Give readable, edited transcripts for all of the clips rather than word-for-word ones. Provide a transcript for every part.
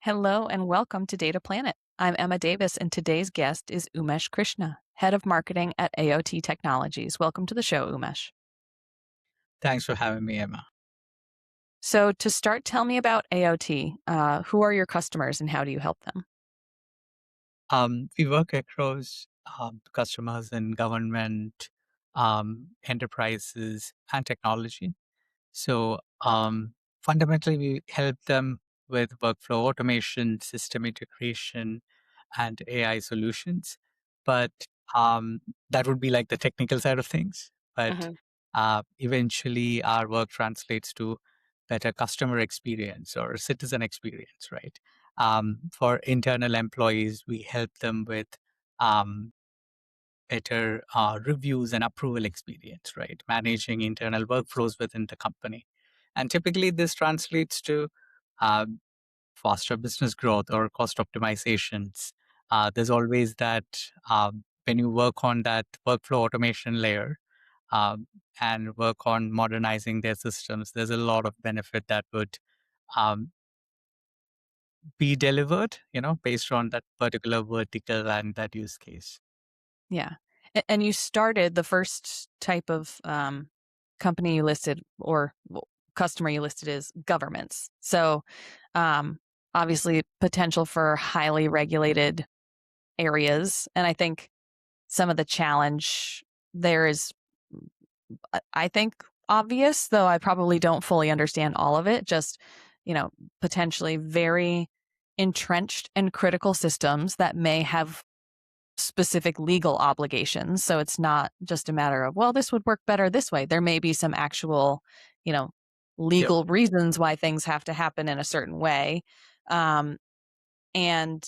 Hello and welcome to Data Planet. I'm Emma Davis, and today's guest is Umesh Krishna, Head of Marketing at AOT Technologies. Welcome to the show, Umesh. Thanks for having me, Emma. So, to start, tell me about AOT. Who are your customers and how do you help them? We work across customers in government, enterprises, and technology. So fundamentally, we help them with workflow automation, system integration, and AI solutions. But that would be like the technical side of things. But Mhm. eventually, our work translates to better customer experience or citizen experience, right? For internal employees, we help them with um, better reviews and approval experience, right? Managing internal workflows within the company. And typically, this translates to uh, faster business growth or cost optimizations. There's always that when you work on that workflow automation layer um, and work on modernizing their systems, there's a lot of benefit that would um, be delivered, based on that particular vertical and that use case. Yeah. And you started the first type of company you listed or customer you listed is governments. So, um, obviously, potential for highly regulated areas. And I think some of the challenge there is, I think, obvious, though I probably don't fully understand all of it. Just, potentially very entrenched and critical systems that may have specific legal obligations. So it's not just a matter of, well, this would work better this way. There may be some actual, you know, Yep. legal reasons why things have to happen in a certain way. Um, and,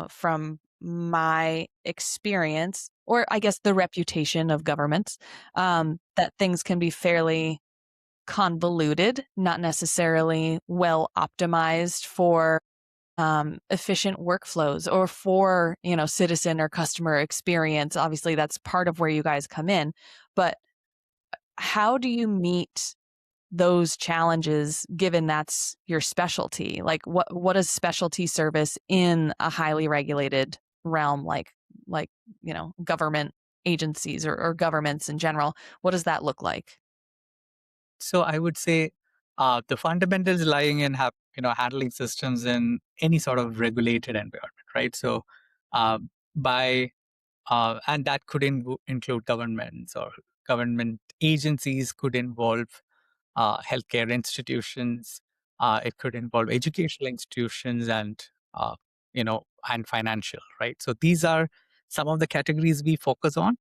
from my experience, or I guess the reputation of governments, that things can be fairly convoluted, not necessarily well optimized for efficient workflows or for, citizen or customer experience. Obviously, that's part of where you guys come in. But how do you meet those challenges given that's your specialty? Like what is specialty service in a highly regulated realm like, government agencies or governments in general? What does that look like? So I would say the fundamentals lying in handling systems in any sort of regulated environment, right? So uh, by and that could include governments or government agencies, could involve healthcare institutions. It could involve educational institutions uh, and financial, right? So these are some of the categories we focus on.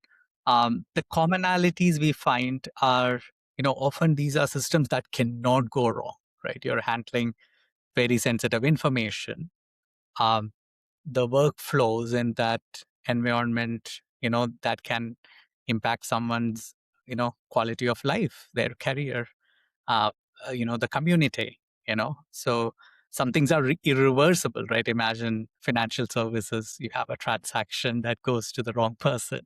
The commonalities we find are, often these are systems that cannot go wrong, right? You're handling very sensitive information. Um, the workflows in that environment, that can impact someone's, quality of life, their career, uh, the community, so some things are irreversible, right? Imagine financial services, you have a transaction that goes to the wrong person.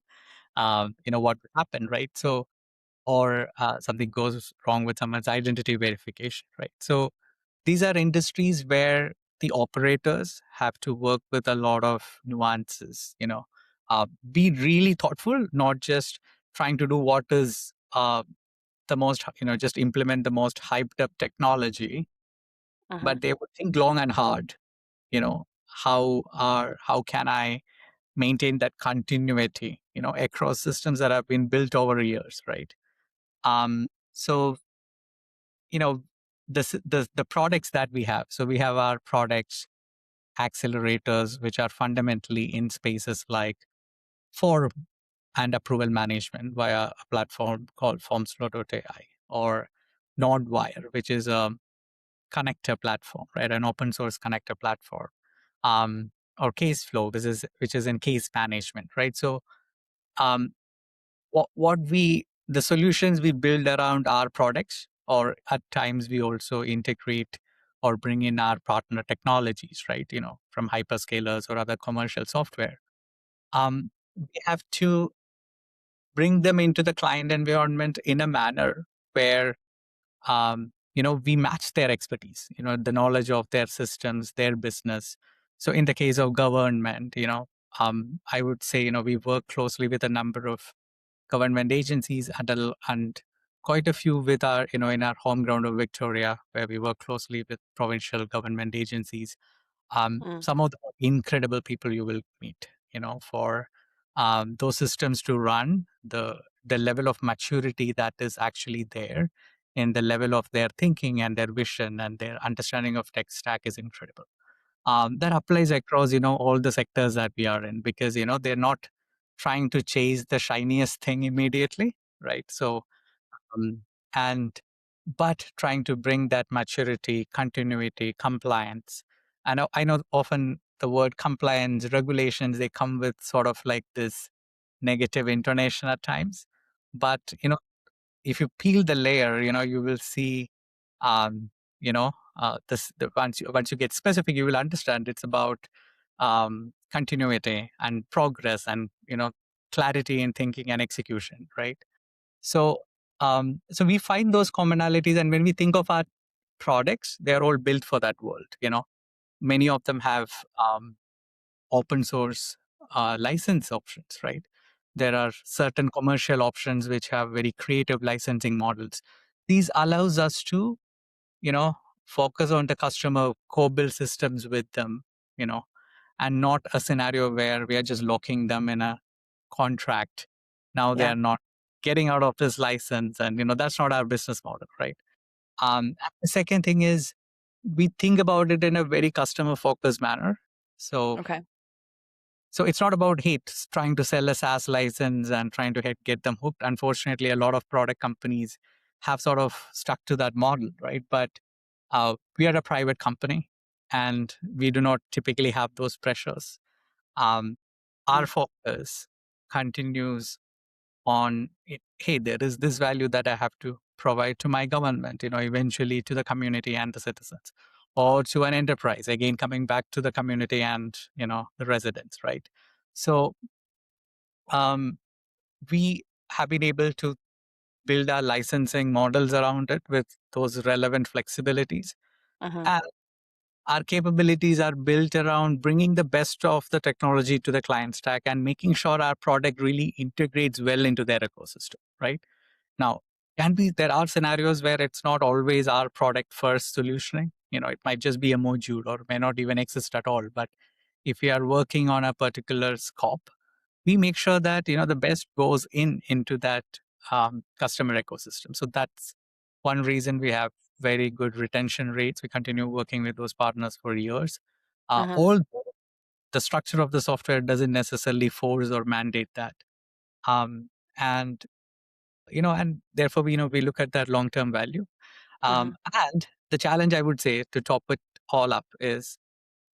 What would happen, right? So or something goes wrong with someone's identity verification, right? So these are industries where the operators have to work with a lot of nuances, be really thoughtful, not just trying to do what is the most, just implement the most hyped up technology, Uh-huh. but they would think long and hard, how can I maintain that continuity, across systems that have been built over years, right? So the products that we have. So we have our products, accelerators, which are fundamentally in spaces like form and approval management via a platform called Forms.ai, or Nodewire, which is a connector platform, right? An open source connector platform. Or Caseflow, which is in case management, right? So um, the solutions we build around our products, or at times we also integrate or bring in our partner technologies, right? From hyperscalers or other commercial software. We have to bring them into the client environment in a manner where we match their expertise, the knowledge of their systems, their business. So in the case of government, I would say, we work closely with a number of government agencies and quite a few with our, in our home ground of Victoria, where we work closely with provincial government agencies. Mm. Some of the incredible people you will meet, for those systems to run, the level of maturity that is actually there, and the level of their thinking and their vision and their understanding of tech stack is incredible. That applies across, all the sectors that we are in, because, they're not trying to chase the shiniest thing immediately, right? So, um, and but trying to bring that maturity, continuity, compliance. I know often the word compliance, regulations, they come with sort of like this negative intonation at times. But, if you peel the layer, you will see, um, once you get specific, you will understand it's about continuity and progress and, clarity in thinking and execution, right? So, so we find those commonalities, and when we think of our products, they are all built for that world. Many of them have open source license options, right? There are certain commercial options which have very creative licensing models. These allows us to, you know, focus on the customer, co-build systems with them, you know, and not a scenario where we are just locking them in a contract. Now they Yeah. are not getting out of this license, and that's not our business model, right? The second thing is we think about it in a very customer focused manner. So Okay. so it's not about trying to sell a SaaS license and trying to get them hooked. Unfortunately, a lot of product companies have sort of stuck to that model, right? But we are a private company, and we do not typically have those pressures. Um, our Mm. focus continues on hey, there is this value that I have to provide to my government, eventually to the community and the citizens, or to an enterprise, again coming back to the community and the residents, right? So um, we have been able to build our licensing models around it with those relevant flexibilities. Uh-huh. And our capabilities are built around bringing the best of the technology to the client stack and making sure our product really integrates well into their ecosystem, right? Now, there are scenarios where it's not always our product first solutioning. It might just be a module or may not even exist at all. But if we are working on a particular scope, we make sure that the best goes into that customer ecosystem. So that's one reason we have very good retention rates. We continue working with those partners for years. Uh-huh. Although the structure of the software doesn't necessarily force or mandate that. And and therefore we look at that long term value. Uh-huh. And the challenge, I would say, to top it all up is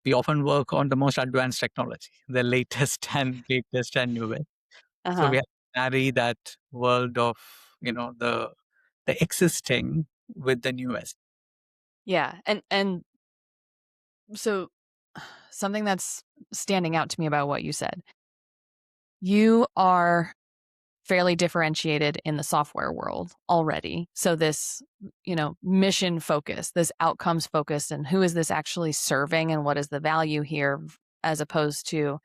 we often work on the most advanced technology, the latest and greatest and newest. So we Uh-huh. have to marry that world of the existing with the newest. Yeah. And so something that's standing out to me about what you said. You are fairly differentiated in the software world already. So this, mission focus, this outcomes focus, and who is this actually serving and what is the value here, as opposed to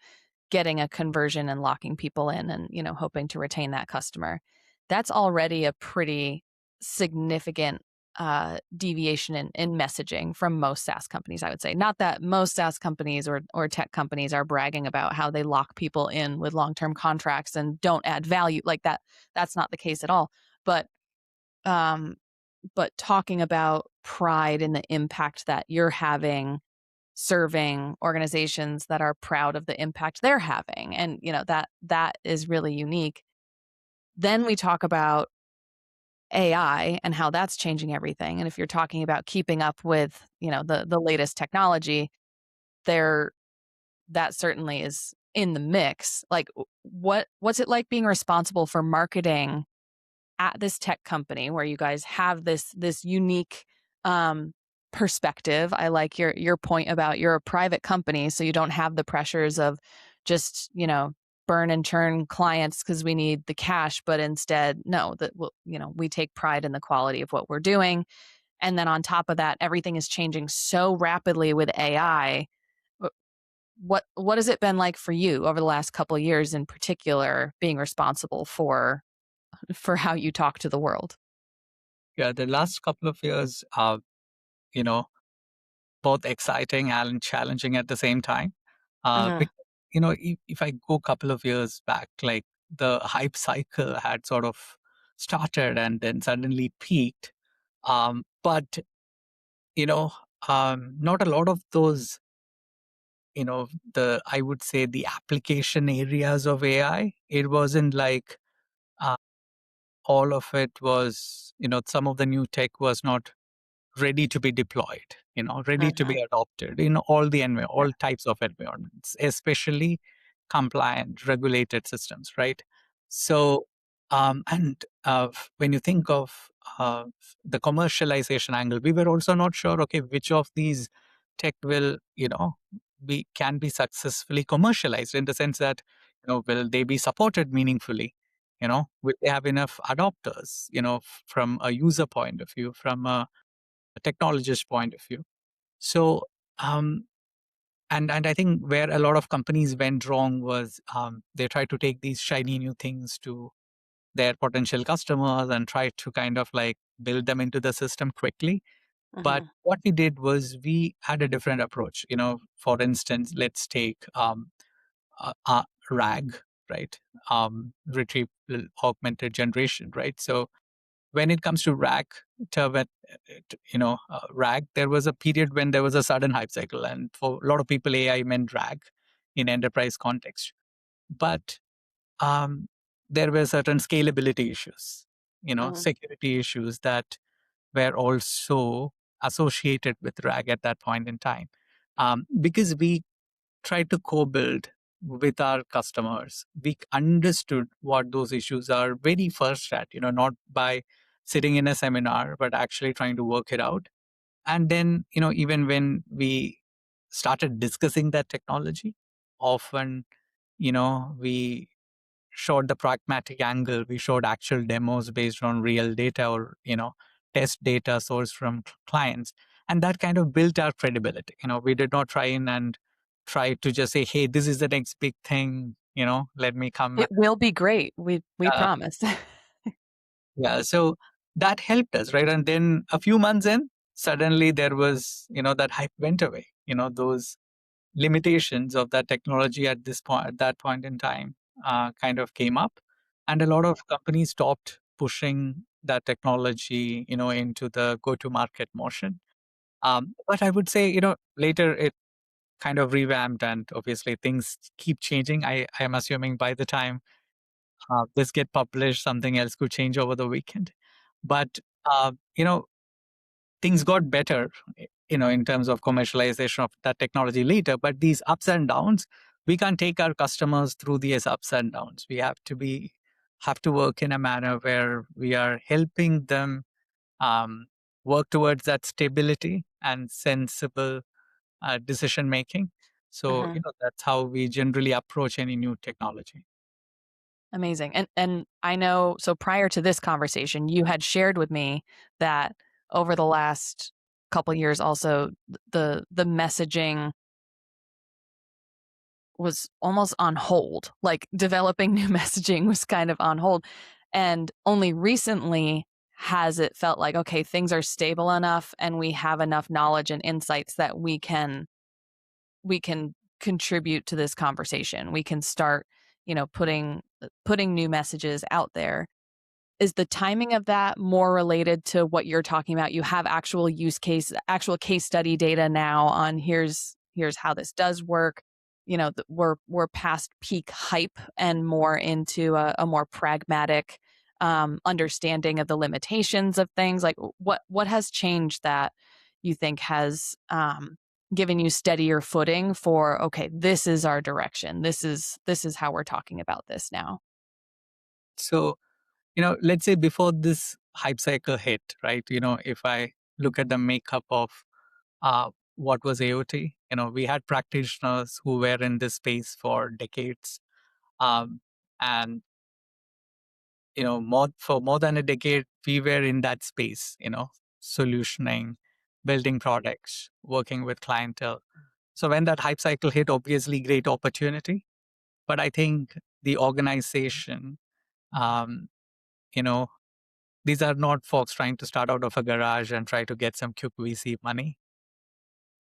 getting a conversion and locking people in and, hoping to retain that customer. That's already a pretty significant deviation in messaging from most SaaS companies, I would say. Not that most SaaS companies or tech companies are bragging about how they lock people in with long-term contracts and don't add value like that. That's not the case at all. But um, but talking about pride in the impact that you're having serving organizations that are proud of the impact they're having, and that is really unique. Then we talk about AI and how that's changing everything, and if you're talking about keeping up with the latest technology, there that certainly is in the mix. Like, what's it like being responsible for marketing at this tech company where you guys have this unique um, perspective? I like your point about you're a private company, so you don't have the pressures of just burn and churn clients because we need the cash, but instead, no, that we take pride in the quality of what we're doing, And then on top of that, everything is changing so rapidly with AI. What has it been like for you over the last couple of years in particular, being responsible for how you talk to the world? Yeah, the last couple of years are, you know, both exciting and challenging at the same time. Uh-huh. Because, if I go a couple of years back, like the hype cycle had sort of started and then suddenly peaked. But, you know, not a lot of those, I would say the application areas of AI, it wasn't like uh, all of it was, some of the new tech was not ready to be deployed, ready to Uh-huh. be adopted in all Yeah. all types of environments, especially compliant, regulated systems, right? So, and when you think of the commercialization angle, we were also not sure, okay, which of these tech will, can be successfully commercialized in the sense that, will they be supported meaningfully? Will they have enough adopters, from a user point of view, from a technologist point of view. So, um, and I think where a lot of companies went wrong was they tried to take these shiny new things to their potential customers and try to kind of like build them into the system quickly. But Uh-huh. what we did was we had a different approach. For instance, let's take RAG, right? Retrieval augmented generation, right? So when it comes to RAG, there was a period when there was a sudden hype cycle, and for a lot of people, AI meant RAG in enterprise context. But um, there were certain scalability issues, Uh-huh. security issues that were also associated with RAG at that point in time, because we tried to co-build with our customers. We understood what those issues are very first at, not by sitting in a seminar, but actually trying to work it out. And then, even when we started discussing that technology, often, we showed the pragmatic angle. We showed actual demos based on real data or, test data sourced from clients. And that kind of built our credibility. We did not try in and try to just say, hey, this is the next big thing, let me come. It will be great. We Uh, promise. yeah. So that helped us, right? And then a few months in, suddenly there was, that hype went away, those limitations of that technology at that point in time kind of came up, and a lot of companies stopped pushing that technology into the go to market motion. But I would say later it kind of revamped, and obviously things keep changing. I am assuming by the time this get published, something else could change over the weekend. But things got better, in terms of commercialization of that technology later. But these ups and downs, we can't take our customers through these ups and downs. We have to work in a manner where we are helping them um, work towards that stability and sensible decision making. So, Uh-huh. that's how we generally approach any new technology. Amazing. And I know, so prior to this conversation, you had shared with me that over the last couple years also the messaging was almost on hold. Like developing new messaging was kind of on hold. And only recently has it felt like, okay, things are stable enough and we have enough knowledge and insights that we can contribute to this conversation. We can start, putting new messages out there. Is the timing of that more related to what you're talking about? You have actual case study data now on here's how this does work. We're past peak hype and more into a more pragmatic understanding of the limitations of things. Like what has changed that you think has given you steadier footing for, okay, this is our direction. This is how we're talking about this now. So, let's say before this hype cycle hit, right? If I look at the makeup of what was AOT, we had practitioners who were in this space for decades. Um, and, for more than a decade, we were in that space, solutioning, building products, working with clientele. So when that hype cycle hit, obviously great opportunity. But I think the organization, um, you know, these are not folks trying to start out of a garage and try to get some quick VC money.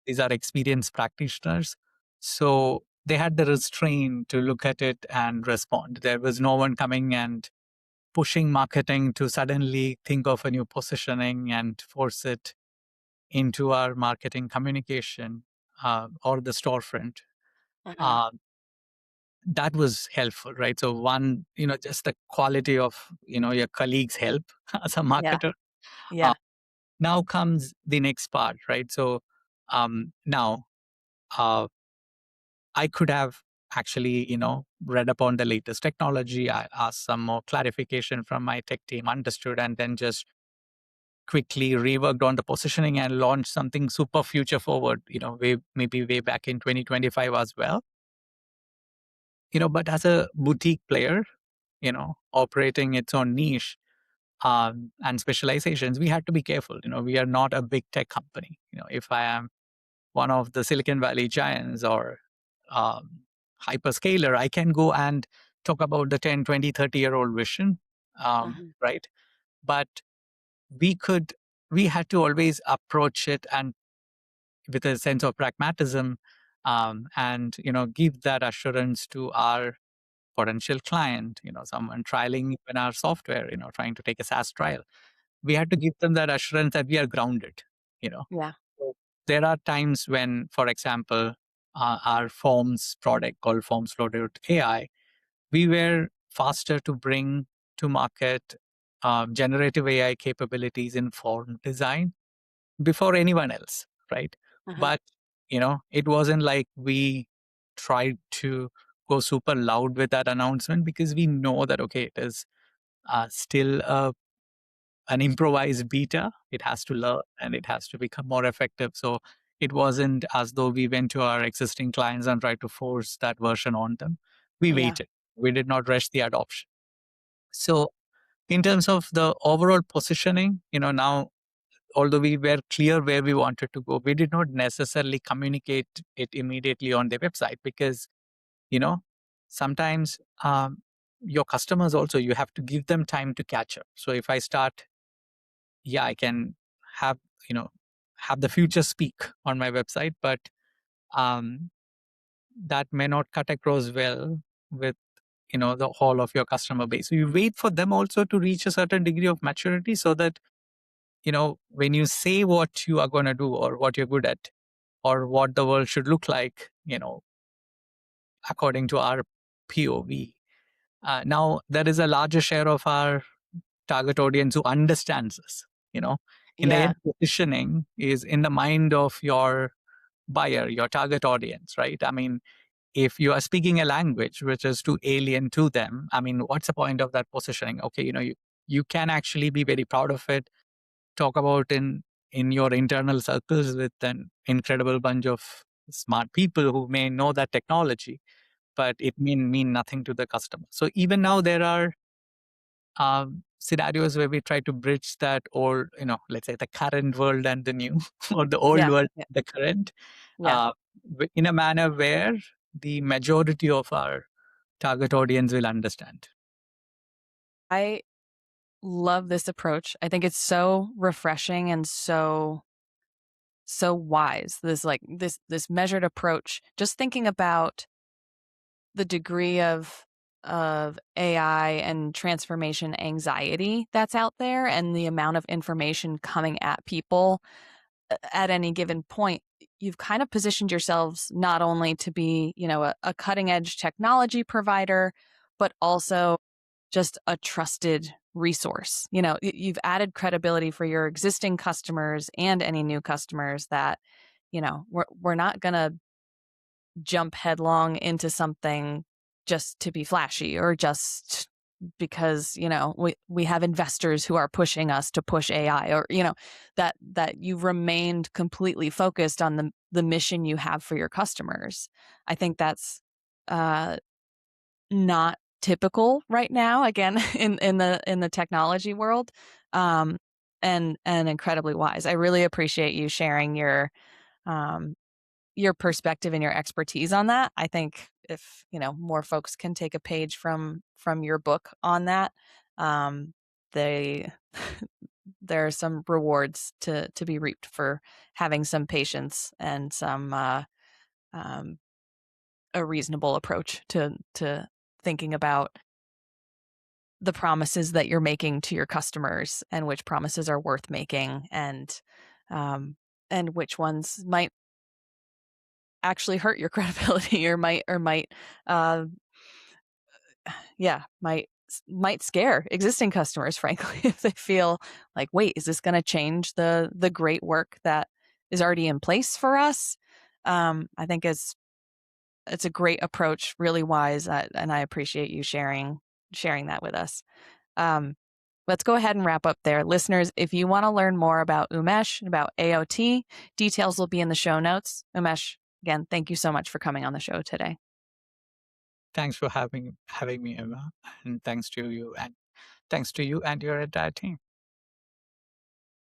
These are experienced practitioners. So they had the restraint to look at it and respond. There was no one coming and pushing marketing to suddenly think of a new positioning and force it into our marketing communication or the storefront. Uh-huh. Uh, that was helpful, right? So one, just the quality of, your colleagues' help as a Yeah. marketer. Uh, Yeah. now comes the next part, right? So now uh, I could have actually, read upon the latest technology. I asked some more clarification from my tech team, understood, and then just quickly reworked on the positioning and launched something super future forward, maybe way back in 2025 as well. But as a boutique player, operating its own niche and specializations, we had to be careful. We are not a big tech company. If I am one of the Silicon Valley giants or um, hyperscaler, I can go and talk about the 10, 20, 30-year-old vision, Uh-huh. right? But we could, we had to always approach it and with a sense of pragmatism and, give that assurance to our potential client, someone trialing even our software, trying to take a SaaS trial. We had to give them that assurance that we are grounded, you know. Yeah. So there are times when, for example, our Forms product called AI, we were faster to bring to market generative AI capabilities in form design before anyone else, right? Uh-huh. But, it wasn't like we tried to go super loud with that announcement because we know that, okay, it is still an improvised beta. It has to learn and it has to become more effective. So it wasn't as though we went to our existing clients and tried to force that version on them. We Yeah. waited. We did not rush the adoption. So in terms of the overall positioning, now although we were clear where we wanted to go, we did not necessarily communicate it immediately on their website because, you know, sometimes your customers also, you have to give them time to catch up. So if I start, yeah, I can have, you know, have the future speak on my website, but um, that may not cut across well with, the whole of your customer base. So you wait for them also to reach a certain degree of maturity so that, when you say what you are going to do or what you're good at or what the world should look like, according to our POV. Now, there is a larger share of our target audience who understands this. In the Yeah. end, positioning is in the mind of your buyer, your target audience, right? I mean, if you are speaking a language which is too alien to them, I mean, what's the point of that positioning? Okay, you can actually be very proud of it, talk about in your internal circles with an incredible bunch of smart people who may know that technology, but it mean nothing to the customer. So even now there are scenarios where we try to bridge that old, let's say the current world and the new, or the old Yeah. world, Yeah. the current, Yeah. uh, in a manner where the majority of our target audience will understand. I love this approach. I think it's so refreshing and so wise. This measured approach. Just thinking about the degree of AI and transformation anxiety that's out there and the amount of information coming at people at any given point, you've kind of positioned yourselves not only to be, a cutting edge technology provider, but also just a trusted resource. You've added credibility for your existing customers and any new customers that, we're not going to jump headlong into something just to be flashy or just because we have investors who are pushing us to push AI or that you've remained completely focused on the mission you have for your customers. I think that's uh not typical right now again in the technology world. and incredibly wise. I really appreciate you sharing um, your perspective and your expertise on that. I think if more folks can take a page from your book on that, they there are some rewards to be reaped for having some patience and some um, a reasonable approach to thinking about the promises that you're making to your customers and which promises are worth making um, and which ones might actually hurt your credibility or might uh, yeah might scare existing customers frankly if they feel like, wait, is this going to change the great work that is already in place for us? I think it's a great approach, really wise, and I appreciate you sharing that with us. um, let's go ahead and wrap up there. Listeners, if you want to learn more about Umesh, about AOT, details will be in the show notes. Umesh, again, thank you so much for coming on the show today. Thanks for having me, Emma, and thanks to you and your entire team.